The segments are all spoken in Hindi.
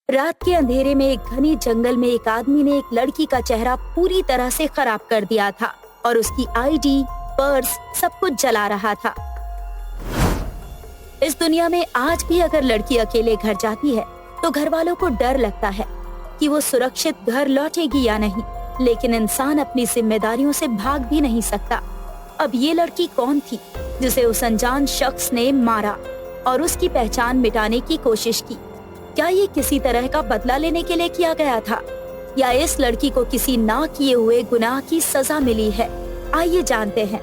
रात के अंधेरे में एक घने जंगल में एक आदमी ने एक लड़की का चेहरा पूरी तरह से खराब कर दिया था और उसकी आईडी, पर्स सब कुछ जला रहा था। इस दुनिया में आज भी अगर लड़की अकेले घर जाती है तो घर वालों को डर लगता है कि वो सुरक्षित घर लौटेगी या नहीं, लेकिन इंसान अपनी जिम्मेदारियों से भाग भी नहीं सकता। अब ये लड़की कौन थी जिसे उस अनजान शख्स ने मारा और उसकी पहचान मिटाने की कोशिश की? क्या ये किसी तरह का बदला लेने के लिए किया गया था या इस लड़की को किसी ना किए हुए गुनाह की सजा मिली है? आइए जानते हैं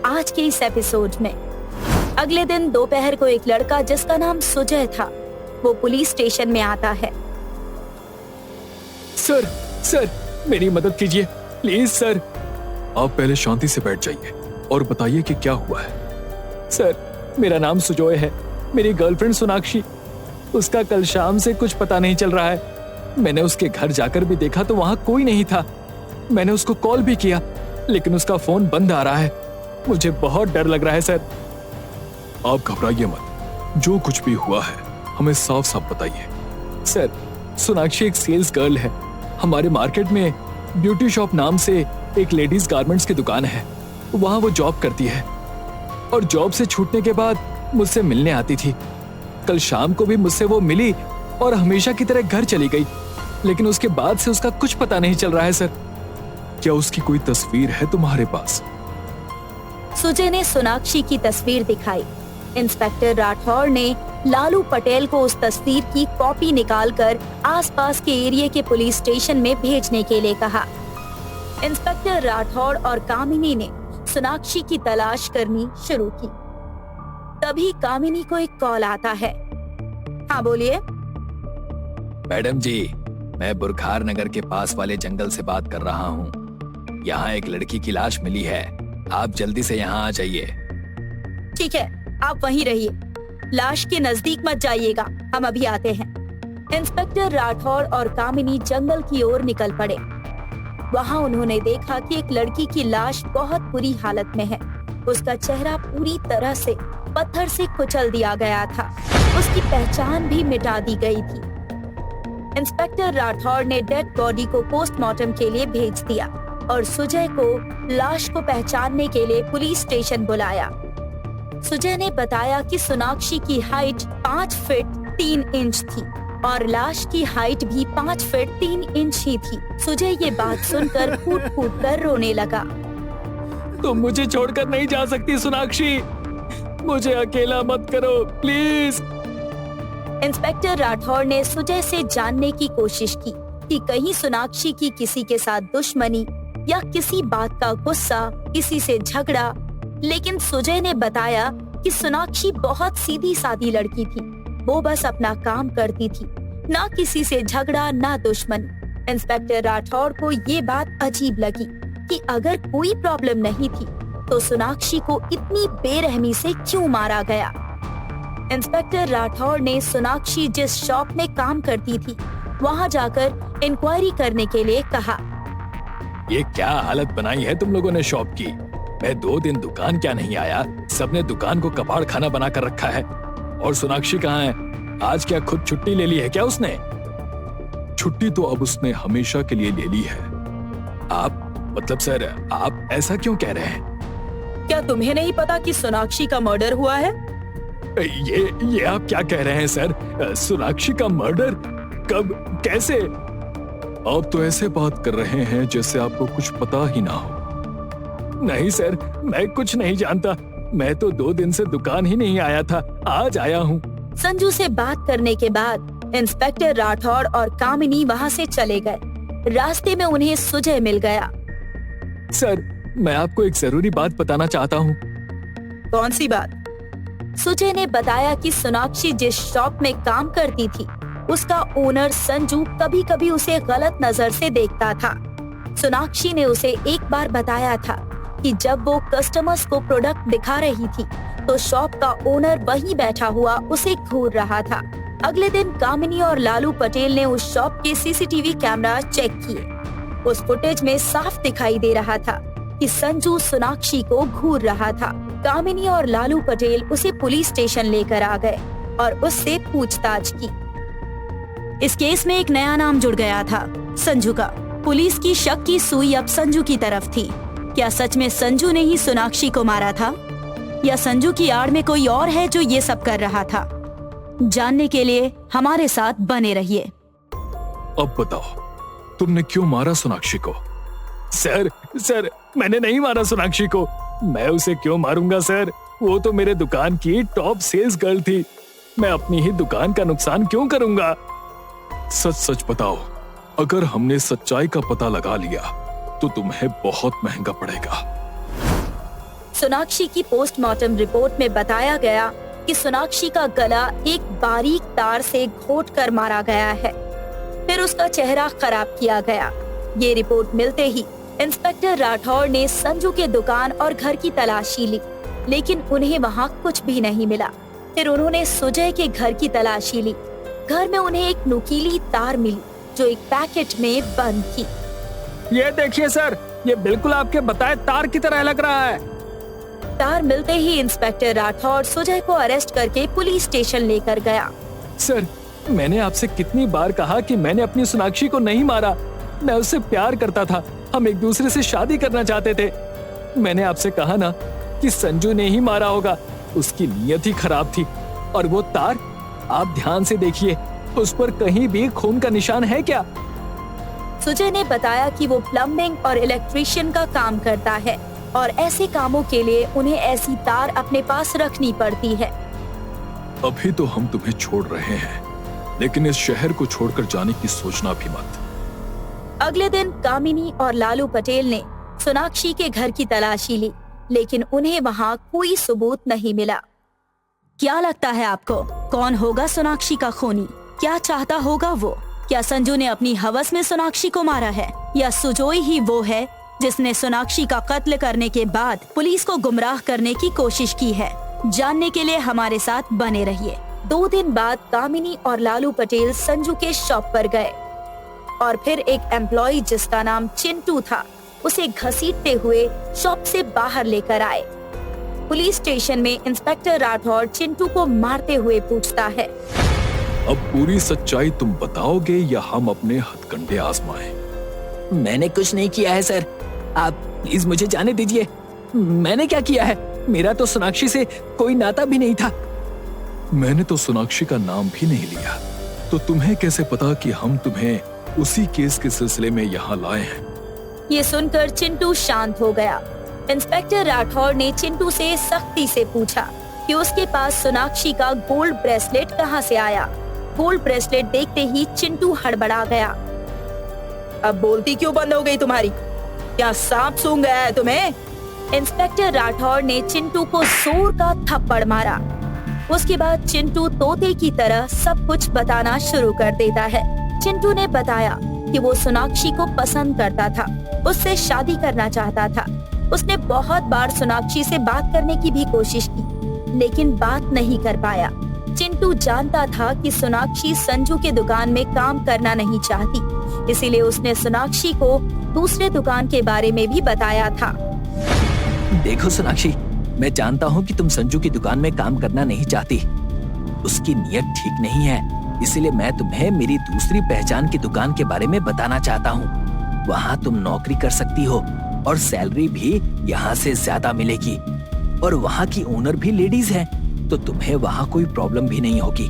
आज के इस एपिसोड में। अगले दिन दोपहर को एक लड़का जिसका नाम सुजय था, वो पुलिस स्टेशन में आता है। सर मेरी मदद कीजिए प्लीज सर। आप पहले शांति से बैठ जाइए और बताइए कि क्या हुआ है। सर मेरा नाम सुजय है, मेरी गर्लफ्रेंड सोनाक्षी, उसका कल शाम से कुछ पता नहीं चल रहा है। मैंने उसके घर जाकर भी देखा तो वहां कोई नहीं था। मैंने उसको कॉल भी किया लेकिन उसका फोन बंद आ रहा है। मुझे बहुत डर लग रहा है सर। आप घबराइए मत, जो कुछ भी हुआ है हमें साफ साफ बताइए। सर सोनाक्षी एक सेल्स गर्ल है। हमारे मार्केट में ब्यूटी शॉप नाम से एक लेडीज गारमेंट्स की दुकान है, वहां वो जॉब करती है और जॉब से छूटने के बाद मुझसे मिलने आती थी। कल शाम को भी मुझसे वो मिली और हमेशा की तरह घर चली गई, लेकिन उसके बाद से उसका कुछ पता नहीं चल रहा है सर। क्या उसकी कोई तस्वीर है तुम्हारे पास? सुजय ने सोनाक्षी की तस्वीर दिखाई। इंस्पेक्टर राठौर ने लालू पटेल को उस तस्वीर की कॉपी निकालकर आसपास के एरिया के पुलिस स्टेशन में भेजने के लिए कहा। इंस्पेक्टर राठौर और कामिनी ने सोनाक्षी की तलाश करनी शुरू की। तभी कामिनी को एक कॉल आता है। हाँ बोलिए। मैडम जी, मैं बुरखार नगर के पास वाले जंगल से बात कर रहा हूँ। यहाँ एक लड़की की लाश मिली है, आप जल्दी से यहाँ आ जाइए। ठीक है, आप वहीं रहिए, लाश के नजदीक मत जाइएगा, हम अभी आते हैं। इंस्पेक्टर राठौर और कामिनी जंगल की ओर निकल पड़े। वहाँ उन्होंने देखा कि एक लड़की की लाश बहुत बुरी हालत में है। उसका चेहरा पूरी तरह से पत्थर से कुचल दिया गया था, उसकी पहचान भी मिटा दी गई थी। इंस्पेक्टर राठौर ने डेड बॉडी को पोस्टमार्टम के लिए भेज दिया और सुजय को लाश को पहचानने के लिए पुलिस स्टेशन बुलाया। सुजय ने बताया कि सोनाक्षी की हाइट 5 फीट 3 इंच थी और लाश की हाइट भी 5 फीट 3 इंच ही थी। सुजय ये बात सुनकर फूट-फूट कर रोने लगा। तुम मुझे छोड़कर नहीं जा सकती सोनाक्षी, मुझे अकेला मत करो प्लीज। इंस्पेक्टर राठौर ने सुजय से जानने की कोशिश की कि कहीं सोनाक्षी की किसी के साथ दुश्मनी या किसी बात का गुस्सा, किसी से झगड़ा, लेकिन सुजय ने बताया कि सोनाक्षी बहुत सीधी सादी लड़की थी। वो बस अपना काम करती थी, ना किसी से झगड़ा ना दुश्मनी। इंस्पेक्टर राठौर को ये बात अजीब लगी कि अगर कोई प्रॉब्लम नहीं थी तो सोनाक्षी को इतनी बेरहमी से क्यों मारा गया। इंस्पेक्टर राठौर ने सोनाक्षी जिस शॉप में काम करती थी वहां जाकर इंक्वायरी करने के लिए कहा। ये क्या हालत बनाई है तुम लोगों ने शॉप की? मैं 2 दिन दुकान क्या नहीं आया, सबने दुकान को कबाड़ खाना बना कर रखा है। और सोनाक्षी कहाँ है? आज क्या खुद छुट्टी ले ली है क्या उसने? छुट्टी तो अब उसने हमेशा के लिए ले ली है। आप मतलब सर, आप ऐसा क्यों कह रहे हैं? क्या तुम्हें नहीं पता कि सोनाक्षी का मर्डर हुआ है? ये आप क्या कह रहे हैं सर? सोनाक्षी का मर्डर? कब, कैसे? आप तो ऐसे बात कर रहे हैं जैसे आपको कुछ पता ही ना हो। नहीं सर, मैं कुछ नहीं जानता। मैं तो 2 दिन से दुकान ही नहीं आया था, आज आया हूँ। संजू से बात करने के बाद इंस्पेक्टर राठौर और कामिनी वहाँ से चले गए। रास्ते में उन्हें सुजय मिल गया। सर, मैं आपको एक जरूरी बात बताना चाहता हूँ। कौन सी बात? सुजय ने बताया कि सोनाक्षी जिस शॉप में काम करती थी उसका ओनर संजू कभी कभी उसे गलत नजर से देखता था। सोनाक्षी ने उसे एक बार बताया था कि जब वो कस्टमर्स को प्रोडक्ट दिखा रही थी तो शॉप का ओनर वहीं बैठा हुआ उसे घूर रहा था। अगले दिन कामिनी और लालू पटेल ने उस शॉप के सीसीटीवी कैमरा चेक किए। उस फुटेज में साफ दिखाई दे रहा था कि संजू सोनाक्षी को घूर रहा था। कामिनी और लालू पटेल उसे पुलिस स्टेशन लेकर आ गए और उससे पूछताछ की। इस केस में एक नया नाम जुड़ गया था, संजू का। पुलिस की शक की सुई अब संजू की तरफ थी। क्या सच में संजू ने ही सोनाक्षी को मारा था, या संजू की आड़ में कोई और है जो ये सब कर रहा था? जानने के लिए हमारे साथ बने रहिए। अब बताओ, तुमने क्यों मारा सोनाक्षी को? सर, मैंने नहीं मारा सोनाक्षी को। मैं उसे क्यों मारूंगा सर? वो तो मेरे दुकान की टॉप सेल्स गर्ल थी। मैं अपनी ही दुकान का नुकसान क्यों करूंगा? सच बताओ, अगर हमने सच्चाई का पता लगा लिया तो तुम्हें बहुत महंगा पड़ेगा। सोनाक्षी की पोस्टमार्टम रिपोर्ट में बताया गया कि सोनाक्षी का गला एक बारीक तार से घोट कर मारा गया है, फिर उसका चेहरा खराब किया गया। ये रिपोर्ट मिलते ही इंस्पेक्टर राठौर ने संजू के दुकान और घर की तलाशी ली, लेकिन उन्हें वहाँ कुछ भी नहीं मिला। फिर उन्होंने सुजय के घर की तलाशी ली। घर में उन्हें एक नुकीली तार मिली जो एक पैकेट में बंद थी। ये देखिए सर, ये बिल्कुल आपके बताए तार की तरह लग रहा है। तार मिलते ही इंस्पेक्टर राठौर सुजय को अरेस्ट करके पुलिस स्टेशन लेकर गया। सर, मैंने आपसे कितनी बार कहा कि मैंने अपनी सोनाक्षी को नहीं मारा। मैं उससे प्यार करता था, हम एक दूसरे से शादी करना चाहते थे। मैंने आपसे कहा ना कि संजू ने ही मारा होगा, उसकी नीयत ही खराब थी। और वो तार, आप ध्यान से देखिए, उस पर कहीं भी खून का निशान है क्या? सुजय ने बताया कि वो प्लम्बिंग और इलेक्ट्रिशियन का काम करता है और ऐसे कामों के लिए उन्हें ऐसी तार अपने पास रखनी पड़ती है। अभी तो हम तुम्हें छोड़ रहे हैं, लेकिन इस शहर को छोड़कर जाने की सोचना भी मत। अगले दिन कामिनी और लालू पटेल ने सोनाक्षी के घर की तलाशी ली, लेकिन उन्हें वहाँ कोई सबूत नहीं मिला। क्या लगता है आपको, कौन होगा सोनाक्षी का खूनी? क्या चाहता होगा वो? क्या संजू ने अपनी हवस में सोनाक्षी को मारा है, या सुजोय ही वो है जिसने सोनाक्षी का कत्ल करने के बाद पुलिस को गुमराह करने की कोशिश की है? जानने के लिए हमारे साथ बने रहिए। 2 दिन बाद कामिनी और लालू पटेल संजू के शॉप पर गए और फिर एक एम्प्लॉय जिसका नाम चिंटू था उसे घसीटते हुए शॉप से बाहर लेकर आए। पुलिस स्टेशन में इंस्पेक्टर राठौर चिंटू को मारते हुए पूछता है, अब पूरी सच्चाई तुम बताओगे या हम अपने हथकंडे आजमाएं? मैंने कुछ नहीं किया है सर, आप प्लीज मुझे जाने दीजिए। मैंने क्या किया है? मेरा तो सोनाक्षी से कोई नाता भी नहीं था। मैंने तो सोनाक्षी का नाम भी नहीं लिया, तो तुम्हें कैसे पता कि हम तुम्हें उसी केस के सिलसिले में यहाँ लाए हैं? ये सुनकर चिंटू शांत हो गया। इंस्पेक्टर राठौर ने चिंटू से सख्ती से पूछा कि उसके पास सोनाक्षी का गोल्ड ब्रेसलेट कहाँ से आया। गोल्ड ब्रेसलेट देखते ही चिंटू हड़बड़ा गया। अब बोलती क्यों बंद हो गई तुम्हारी? क्या सांप सूंघ गया है तुम्हें? इंस्पेक्टर राठौर ने चिंटू को जोर का थप्पड़ मारा। उसके बाद चिंटू तोते की तरह सब कुछ बताना शुरू कर देता है। चिंटू ने बताया कि वो सोनाक्षी को पसंद करता था, उससे शादी करना चाहता था। उसने बहुत बार सोनाक्षी से बात करने की भी कोशिश की, लेकिन बात नहीं कर पाया। चिंटू जानता था कि सोनाक्षी संजू के दुकान में काम करना नहीं चाहती, इसीलिए उसने सोनाक्षी को दूसरे दुकान के बारे में भी बताया था। देखो सोनाक्षी, मैं जानता हूँ कि तुम संजू की दुकान में काम करना नहीं चाहती। उसकी नीयत ठीक नहीं है, इसीलिए मैं तुम्हें मेरी दूसरी पहचान की दुकान के बारे में बताना चाहता हूँ। वहाँ तुम नौकरी कर सकती हो और सैलरी भी यहाँ से ज्यादा मिलेगी, और वहाँ की ओनर भी लेडीज है, तो तुम्हें वहाँ कोई प्रॉब्लम भी नहीं होगी।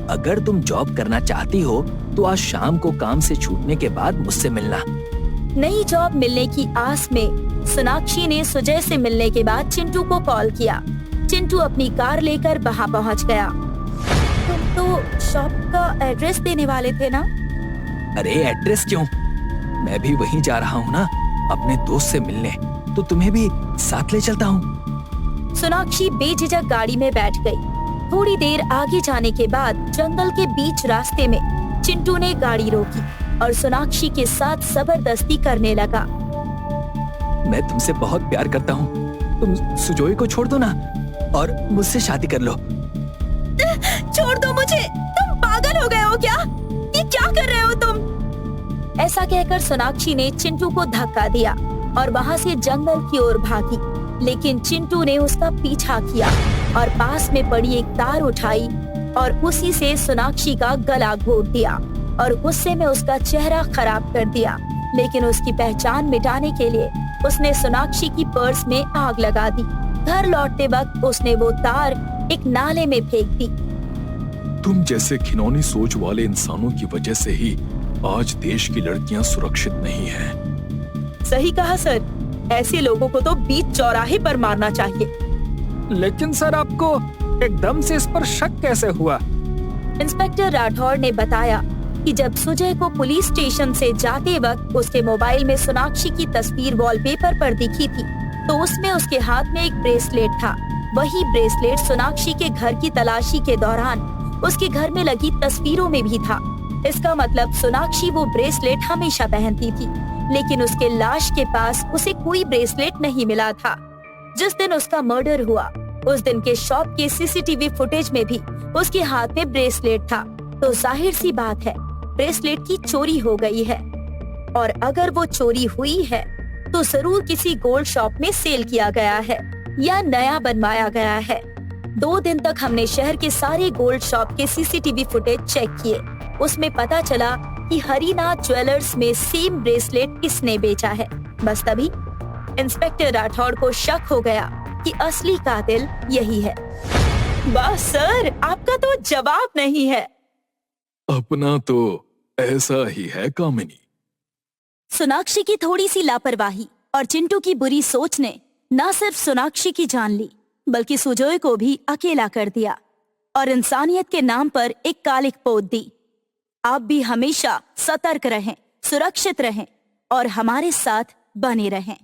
अगर तुम जॉब करना चाहती हो तो आज शाम को काम से छूटने के बाद मुझसे मिलना। नई जॉब मिलने की आस में सोनाक्षी ने सुजय से मिलने के बाद चिंटू को कॉल किया। चिंटू अपनी कार लेकर वहाँ पहुँच गया। तुम तो शॉप का एड्रेस देने वाले थे ना? अरे एड्रेस क्यों, मैं भी वहीं जा रहा हूँ ना अपने दोस्त से मिलने, तो तुम्हें भी साथ ले चलता हूँ। सोनाक्षी बेझिझक गाड़ी में बैठ गई। थोड़ी देर आगे जाने के बाद जंगल के बीच रास्ते में चिंटू ने गाड़ी रोकी और सोनाक्षी के साथ जबरदस्ती करने लगा। मैं तुमसे बहुत प्यार करता हूँ, तुम सुजोय को छोड़ दो ना और मुझसे शादी कर लो। छोड़ दो मुझे, तुम पागल हो गए हो क्या? ये क्या कर रहे हो तुम? ऐसा कहकर सोनाक्षी ने चिंटू को धक्का दिया और वहाँ से जंगल की ओर भागी, लेकिन चिंटू ने उसका पीछा किया और पास में पड़ी एक तार उठाई और उसी से सोनाक्षी का गला घोट दिया। और गुस्से में उसका चेहरा खराब कर दिया। लेकिन उसकी पहचान मिटाने के लिए उसने सोनाक्षी की पर्स में आग लगा दी। घर लौटते वक्त उसने वो तार एक नाले में फेंक दी। तुम जैसे घिनौनी सोच वाले इंसानों की वजह से ही आज देश की लड़कियां सुरक्षित नहीं हैं। सही कहा सर, ऐसे लोगों को तो बीच चौराहे पर मारना चाहिए। लेकिन सर आपको एकदम से इस पर शक कैसे हुआ? इंस्पेक्टर राठौर ने बताया कि जब सुजय को पुलिस स्टेशन से जाते वक्त उसके मोबाइल में सोनाक्षी की तस्वीर वॉलपेपर पर दिखी थी, तो उसमें उसके हाथ में एक ब्रेसलेट था। वही ब्रेसलेट सोनाक्षी के घर की तलाशी के दौरान उसके घर में लगी तस्वीरों में भी था। इसका मतलब सोनाक्षी वो ब्रेसलेट हमेशा पहनती थी, लेकिन उसके लाश के पास उसे कोई ब्रेसलेट नहीं मिला था। जिस दिन उसका मर्डर हुआ उस दिन के शॉप के सीसीटीवी फुटेज में भी उसके हाथ में ब्रेसलेट था। तो जाहिर सी बात है ब्रेसलेट की चोरी हो गई है, और अगर वो चोरी हुई है तो जरूर किसी गोल्ड शॉप में सेल किया गया है या नया बनवाया गया है। 2 दिन तक हमने शहर के सारे गोल्ड शॉप के सीसीटीवी फुटेज चेक किए। उसमें पता चला कि हरिनाथ ज्वेलर्स में सेम ब्रेसलेट किसने बेचा है। बस तभी इंस्पेक्टर राठौड़ को शक हो गया कि असली कातिल यही है। बस सर, आपका तो जवाब नहीं है। अपना तो ऐसा ही है कामिनी। सोनाक्षी की थोड़ी सी लापरवाही और चिंटू की बुरी सोच ने न सिर्फ सोनाक्षी की जान ली, बल्कि सुजय को भी अकेला कर दिया और इंसानियत के नाम पर एक कालिक पोत दी। आप भी हमेशा सतर्क रहें, सुरक्षित रहें और हमारे साथ बने रहें।